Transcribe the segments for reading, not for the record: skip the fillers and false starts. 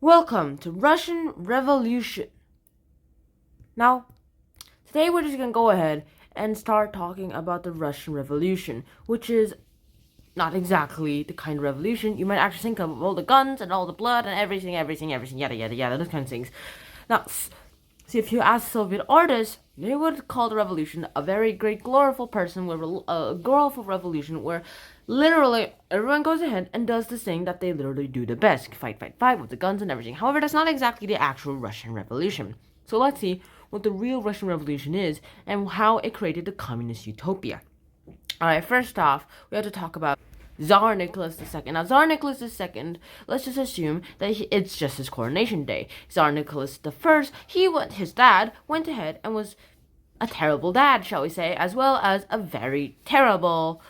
Welcome to Russian Revolution. Now, today we're just gonna go ahead and start talking about the Russian Revolution, which is not exactly the kind of revolution you might actually think of all the guns and all the blood and everything, yada yada yada, those kind of things. Now, see, if you ask Soviet artists, they would call the revolution a very great glorified person with a glorified revolution where literally everyone goes ahead and does the thing that they literally do the best, fight, fight, fight with the guns and everything. However, that's not exactly the actual Russian Revolution. So let's see what the real Russian Revolution is and how it created the communist utopia. Alright, first off, we have to talk about Tsar Nicholas II. Now, Tsar Nicholas II, let's just assume that it's just his coronation day. Tsar Nicholas I, his dad went ahead and was a terrible dad, shall we say, as well as a very terrible,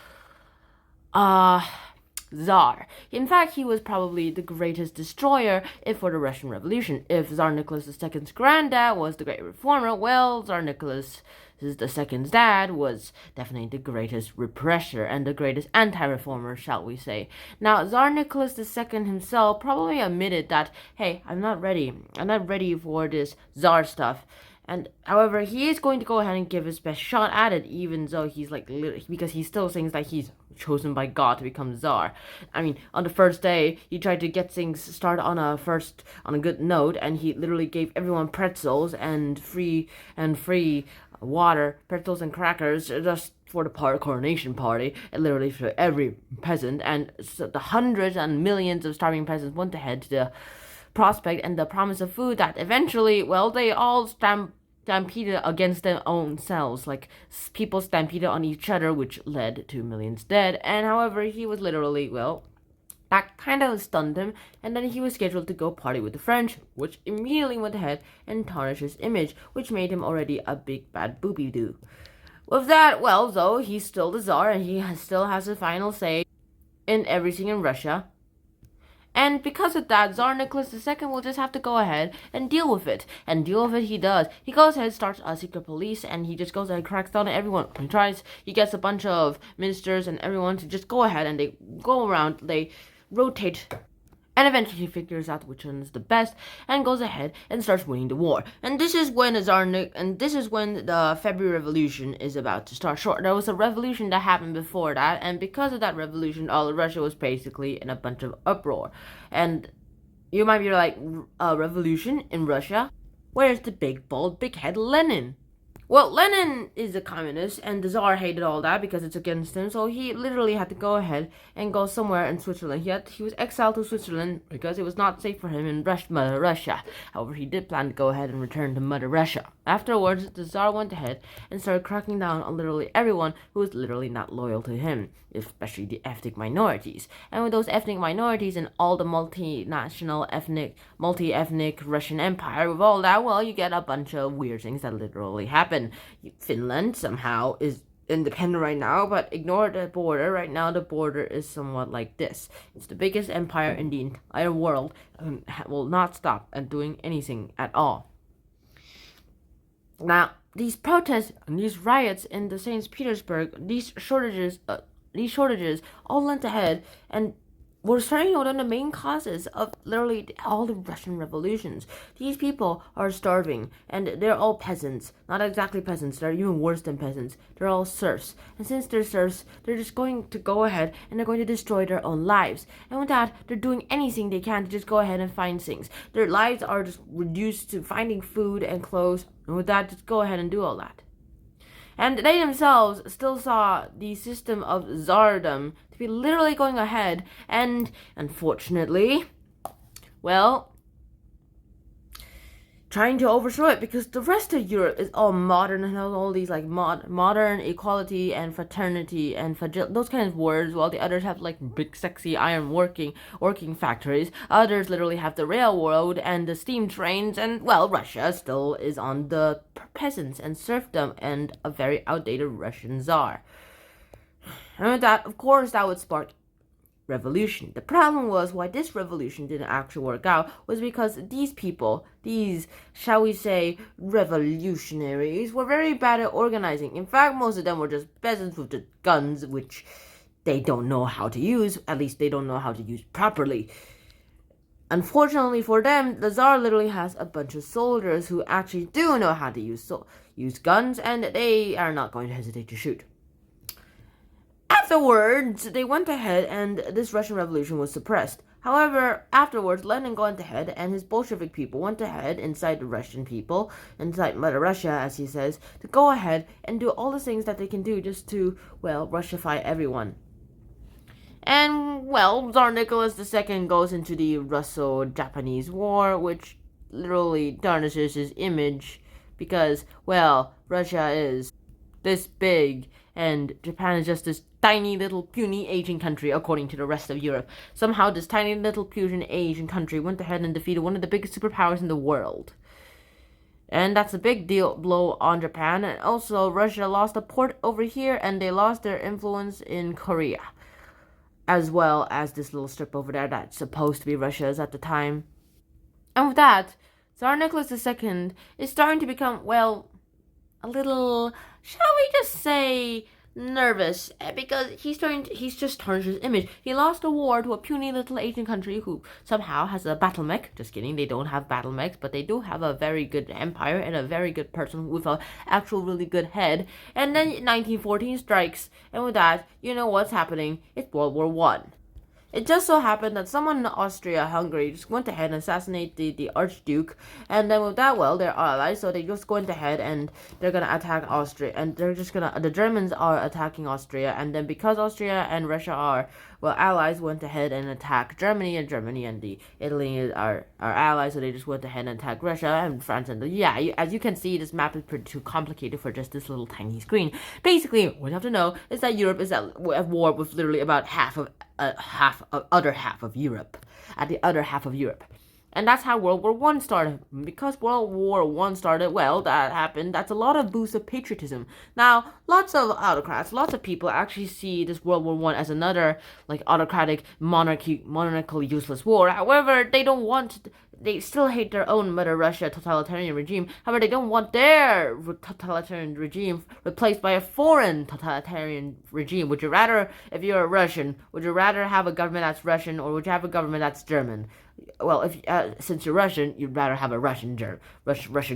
Tsar. In fact, he was probably the greatest destroyer for the Russian Revolution. If Tsar Nicholas II's granddad was the great reformer, well, Tsar Nicholas II's dad was definitely the greatest repressor and the greatest anti-reformer, shall we say. Now, Tsar Nicholas II himself probably admitted that, hey, I'm not ready for this Tsar stuff. And however, he is going to go ahead and give his best shot at it, even though he's because he still thinks that he's chosen by God to become Tsar. I mean, on the first day, he tried to get things started on a good note, and he literally gave everyone pretzels and free water, pretzels and crackers just for the coronation party, and literally for every peasant, and so the hundreds and millions of starving peasants went ahead to the prospect and the promise of food that eventually, well, they all stampeded against their own selves, like people stampeded on each other, which led to millions dead. And however, he was literally, well, that kind of stunned him, and then he was scheduled to go party with the French, which immediately went ahead and tarnished his image, which made him already a big bad booby-doo. With that, well, though, he's still the Tsar, and he still has the final say in everything in Russia. And because of that, Tsar Nicholas II will just have to go ahead and deal with it. And deal with it he does. He goes ahead, starts a secret police, and he just goes ahead and cracks down on everyone. He gets a bunch of ministers and everyone to just go ahead and they go around, they rotate, and eventually he figures out which one is the best and goes ahead and starts winning the war. And this is when the February Revolution is about to start. Sure, there was a revolution that happened before that, and because of that revolution, all of Russia was basically in a bunch of uproar. And you might be like, a revolution in Russia? Where's the big, bald, big head Lenin? Well, Lenin is a communist, and the Tsar hated all that because it's against him, so he literally had to go ahead and go somewhere in Switzerland. He was exiled to Switzerland because it was not safe for him in Mother Russia. However, he did plan to go ahead and return to Mother Russia. Afterwards, the Tsar went ahead and started cracking down on literally everyone who was literally not loyal to him, especially the ethnic minorities. And with those ethnic minorities and all the multi-ethnic Russian Empire, with all that, well, you get a bunch of weird things that literally happen. Finland somehow is independent right now, but ignore the border. Right now, the border is somewhat like this. It's the biggest empire in the entire world and will not stop at doing anything at all. Now, these protests and these riots in the St. Petersburg, these shortages all went ahead and were starting one of the main causes of literally all the Russian revolutions. These people are starving, and they're all peasants. Not exactly peasants, they're even worse than peasants. They're all serfs. And since they're serfs, they're just going to go ahead and they're going to destroy their own lives. And with that, they're doing anything they can to just go ahead and find things. Their lives are just reduced to finding food and clothes, and with that, just go ahead and do all that. And they themselves still saw the system of Tsardom to be literally going ahead, and unfortunately, well, trying to overthrow it, because the rest of Europe is all modern and has all these like modern equality and fraternity and those kind of words, while the others have like big sexy iron working factories. Others literally have the railroad and the steam trains, and well, Russia still is on the peasants and serfdom and a very outdated Russian Tsar. And with that, of course, that would spark revolution. The problem was why this revolution didn't actually work out was because these people, these, shall we say, revolutionaries, were very bad at organizing. In fact, most of them were just peasants with the guns, which they don't know how to use. At least they don't know how to use properly. Unfortunately for them, the Tsar literally has a bunch of soldiers who actually do know how to use guns, and they are not going to hesitate to shoot. Afterwards, they went ahead and this Russian Revolution was suppressed. However, afterwards, Lenin went ahead and his Bolshevik people went ahead inside the Russian people, inside Mother Russia, as he says, to go ahead and do all the things that they can do just to, well, Russify everyone. And, well, Tsar Nicholas II goes into the Russo-Japanese War, which literally tarnishes his image because, well, Russia is this big and Japan is just this tiny little puny Asian country according to the rest of Europe. Somehow this tiny little puny Asian country went ahead and defeated one of the biggest superpowers in the world. And that's a big deal blow on Japan. And also Russia lost a port over here and they lost their influence in Korea, as well as this little strip over there that's supposed to be Russia's at the time. And with that, Tsar Nicholas II is starting to become, well, a little, shall we just say, nervous because he's just tarnished his image. He lost a war to a puny little Asian country who somehow has a battle mech. Just kidding, they don't have battle mechs, but they do have a very good empire and a very good person with an actual really good head. And then 1914 strikes, and with that, you know what's happening? It's World War One. It just so happened that someone in Austria-Hungary just went ahead and assassinated the Archduke, and then with that, well, they're allies, so they just went ahead and they're gonna attack Austria, and the Germans are attacking Austria, and then because Austria and Russia are, well, allies, went ahead and attacked Germany, and Germany and the Italy are allies, so they just went ahead and attacked Russia and France, and as you can see, this map is pretty too complicated for just this little tiny screen. Basically, what you have to know is that Europe is at war with literally about half of other half of Europe, at the other half of Europe. And that's how World War One started. Because World War One started, well, that happened. That's a lot of boost of patriotism. Now, lots of autocrats, lots of people actually see this World War One as another like autocratic monarchical useless war. However, they still hate their own Mother Russia totalitarian regime. However, they don't want their totalitarian regime replaced by a foreign totalitarian regime. Would you rather, if you're a Russian, would you rather have a government that's Russian or would you have a government that's German? Well, if since you're Russian, you'd rather have a Russian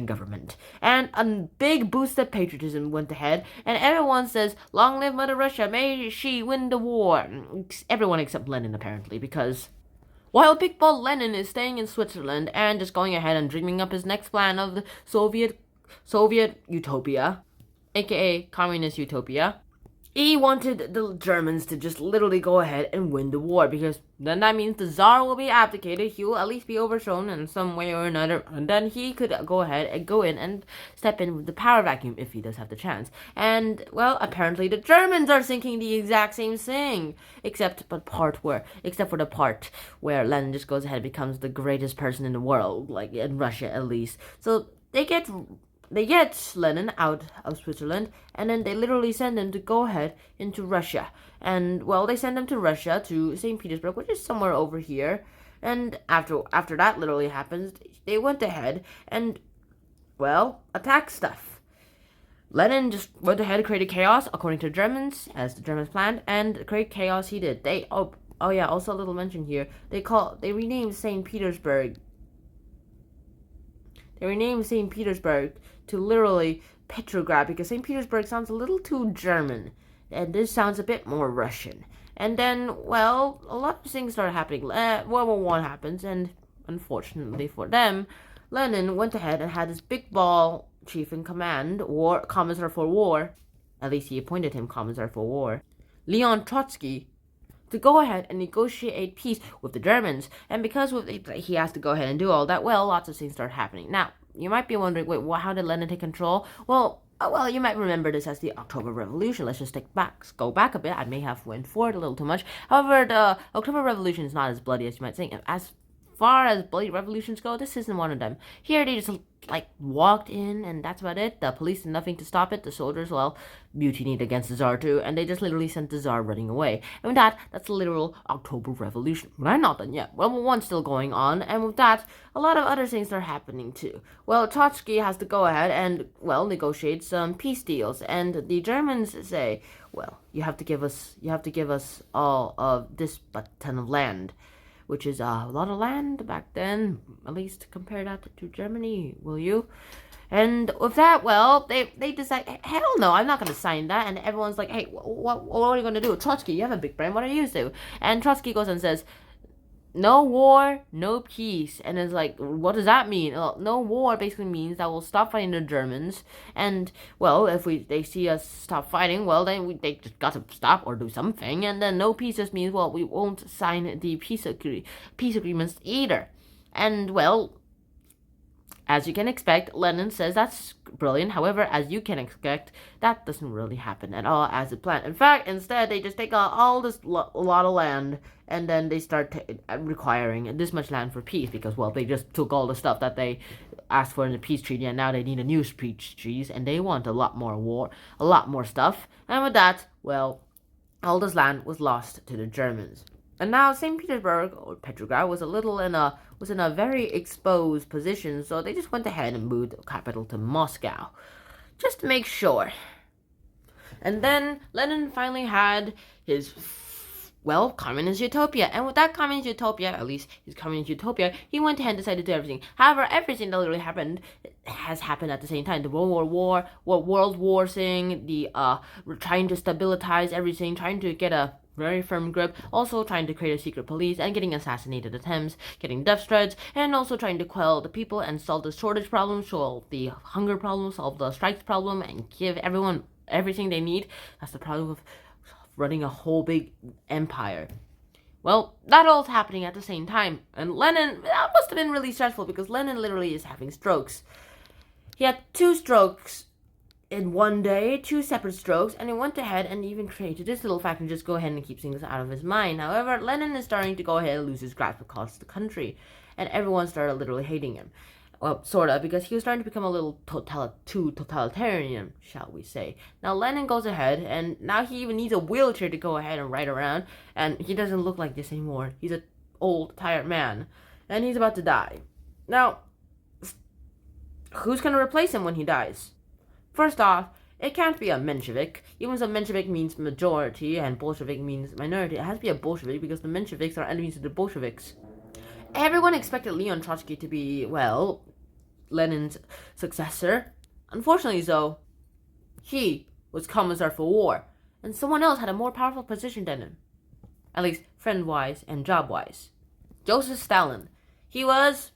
government. And a big boost of patriotism went ahead, and everyone says, "Long live Mother Russia! May she win the war!" Everyone except Lenin, apparently, because while Big Ball Lenin is staying in Switzerland and just going ahead and dreaming up his next plan of the Soviet utopia, aka communist utopia, he wanted the Germans to just literally go ahead and win the war, because then that means the Tsar will be abdicated, he will at least be overthrown in some way or another, and then he could go ahead and go in and step in with the power vacuum if he does have the chance. And, well, apparently the Germans are thinking the exact same thing, except for the part where Lenin just goes ahead and becomes the greatest person in the world, like in Russia at least. So they get Lenin out of Switzerland, and then they literally send him to go ahead into Russia. And, well, they send him to Russia, to St. Petersburg, which is somewhere over here. And after that literally happens, they went ahead and, well, attacked stuff. Lenin just went ahead and created chaos, according to the Germans, as the Germans planned, and create chaos he did. Also a little mention here, they renamed St. Petersburg to literally Petrograd, because St. Petersburg sounds a little too German, and this sounds a bit more Russian. And then, well, a lot of things started happening. World War One happens, and unfortunately for them, Lenin went ahead and had this big ball chief in command, or Commissar for War, at least he appointed him Commissar for War, Leon Trotsky, to go ahead and negotiate peace with the Germans. And because he has to go ahead and do all that, well, lots of things start happening. Now, you might be wondering, wait, how did Lenin take control? Well, you might remember this as the October Revolution. Let's just go back a bit. I may have went forward a little too much. However, the October Revolution is not as bloody as you might think. As far as bloody revolutions go, this isn't one of them. Here they just walked in, and that's about it. The police did nothing to stop it. The soldiers, well, mutinied against the Tsar too, and they just literally sent the Tsar running away. And with that's the literal October Revolution. But I'm not done yet. World War One's still going on, and with that, a lot of other things are happening too. Well, Trotsky has to go ahead and, well, negotiate some peace deals, and the Germans say, well, you have to give us all of this ton of land. which is a lot of land back then. At least compare that to Germany, will you? And with that, well, they decide, hell no, I'm not going to sign that. And everyone's like, hey, what are you going to do? Trotsky, you have a big brain. What are you do? And Trotsky goes and says, no war, no peace. And it's like, what does that mean? Well, no war basically means that we'll stop fighting the Germans. And, well, if they see us stop fighting, well, then they just got to stop or do something. And then no peace just means, well, we won't sign the peace agreements either. And, well, as you can expect, Lenin says that's brilliant. However, as you can expect, that doesn't really happen at all as a plan. In fact, instead, they just take all this lot of land, and then they start requiring this much land for peace because, well, they just took all the stuff that they asked for in the peace treaty, and now they need a new peace treaty, and they want a lot more war, a lot more stuff. And with that, well, all this land was lost to the Germans. And now St. Petersburg, or Petrograd, was in a very exposed position, so they just went ahead and moved the capital to Moscow, just to make sure. And then Lenin finally had his, well, communist utopia. And with that communist utopia, at least his communist utopia, he went ahead and decided to do everything. However, everything that literally happened has happened at the same time. The World War thing, the trying to stabilize everything, trying to get a very firm grip, also trying to create a secret police and getting assassinated attempts, getting death threats, and also trying to quell the people and solve the shortage problem, solve the hunger problem, solve the strikes problem, and give everyone everything they need. That's the problem of running a whole big empire. Well, that all's happening at the same time, and Lenin, that must have been really stressful because Lenin literally is having strokes. He had 2 strokes in one day, 2 separate strokes, and he went ahead and even created this little fact and just go ahead and keep things out of his mind. However, Lenin is starting to go ahead and lose his grasp across the country, and everyone started literally hating him. Well, sort of, because he was starting to become a little too totalitarian, shall we say. Now, Lenin goes ahead, and now he even needs a wheelchair to go ahead and ride around, and he doesn't look like this anymore. He's an old, tired man, and he's about to die. Now, who's going to replace him when he dies? First off, it can't be a Menshevik. Even though Menshevik means majority and Bolshevik means minority, it has to be a Bolshevik because the Mensheviks are enemies of the Bolsheviks. Everyone expected Leon Trotsky to be, well, Lenin's successor. Unfortunately, though, he was Commissar for War, and someone else had a more powerful position than him. At least friend-wise and job-wise. Joseph Stalin. He was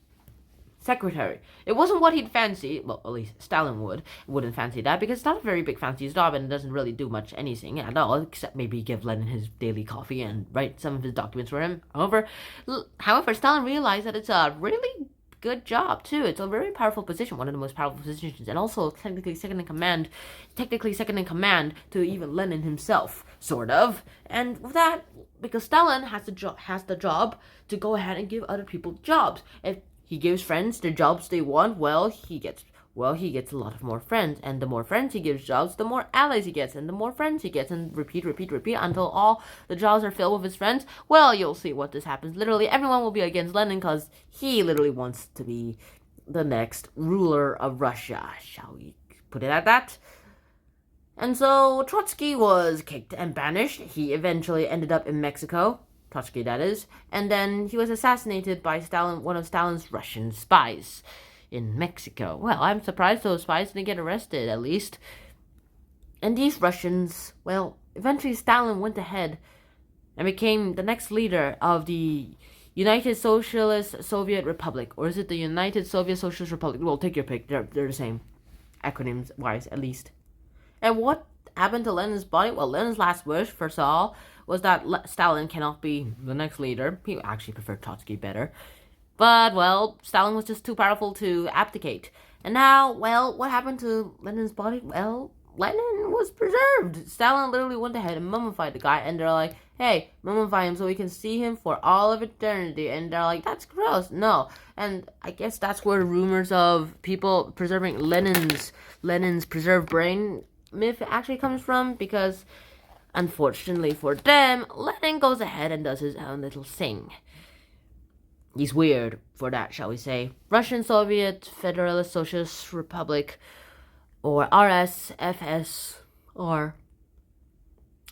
secretary. It wasn't what he'd fancy. Well, at least Stalin wouldn't fancy that because it's not a very big fancy job and it doesn't really do much anything at all except maybe give Lenin his daily coffee and write some of his documents for him. However, Stalin realized that it's a really good job too. It's a very powerful position, one of the most powerful positions, and also technically second in command to even Lenin himself, sort of. And with that, because Stalin has the job to go ahead and give other people jobs. If he gives friends the jobs they want, he gets a lot of more friends, and the more friends he gives jobs, the more allies he gets, and the more friends he gets, and repeat until all the jobs are filled with his friends. Well, you'll see what this happens. Literally, everyone will be against Lenin because he literally wants to be the next ruler of Russia. Shall we put it at that? And so Trotsky was kicked and banished. He eventually ended up in Mexico. Trotsky, that is. And then he was assassinated by Stalin, one of Stalin's Russian spies in Mexico. Well, I'm surprised those spies didn't get arrested, at least. And these Russians, well, eventually Stalin went ahead and became the next leader of the United Socialist Soviet Republic. Or is it the United Soviet Socialist Republic? Well, take your pick. They're the same. Acronyms-wise, at least. And what happened to Lenin's body? Well, Lenin's last wish, first of all, was that Stalin cannot be the next leader. He actually preferred Trotsky better. But, well, Stalin was just too powerful to abdicate. And now, well, what happened to Lenin's body? Well, Lenin was preserved. Stalin literally went ahead and mummified the guy, and they're like, hey, mummify him so we can see him for all of eternity. And they're like, that's gross. No. And I guess that's where rumors of people preserving Lenin's preserved brain myth actually comes from, because unfortunately for them, Lenin goes ahead and does his own little thing. He's weird for that, shall we say. Russian Soviet Federalist Socialist Republic, or RSFS, or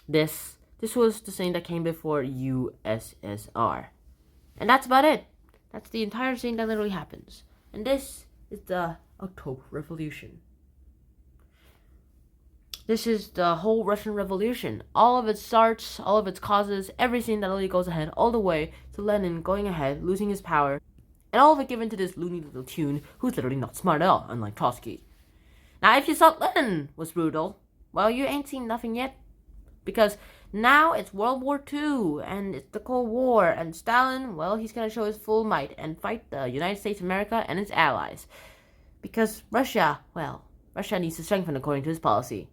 this was the thing that came before USSR. And that's about it. That's the entire scene that literally happens. And this is the October Revolution. This is the whole Russian Revolution. All of its starts, all of its causes, everything that literally goes ahead, all the way to Lenin going ahead, losing his power, and all of it given to this loony little tune who's literally not smart at all, unlike Trotsky. Now, if you thought Lenin was brutal, well, you ain't seen nothing yet. Because now it's World War II, and it's the Cold War, and Stalin, well, he's gonna show his full might and fight the United States of America and its allies. Because Russia needs to strengthen according to his policy.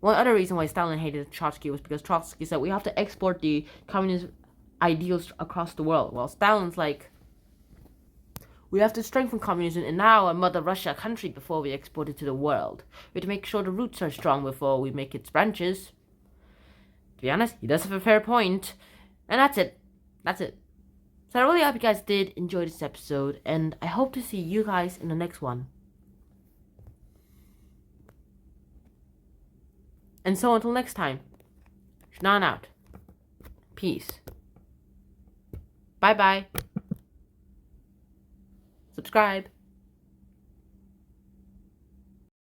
One other reason why Stalin hated Trotsky was because Trotsky said we have to export the communist ideals across the world. Well, Stalin's like, we have to strengthen communism in our mother Russia country before we export it to the world. We have to make sure the roots are strong before we make its branches. To be honest, he does have a fair point. And that's it. So I really hope you guys did enjoy this episode, and I hope to see you guys in the next one. And so until next time, Shnan out. Peace. Bye-bye. Subscribe.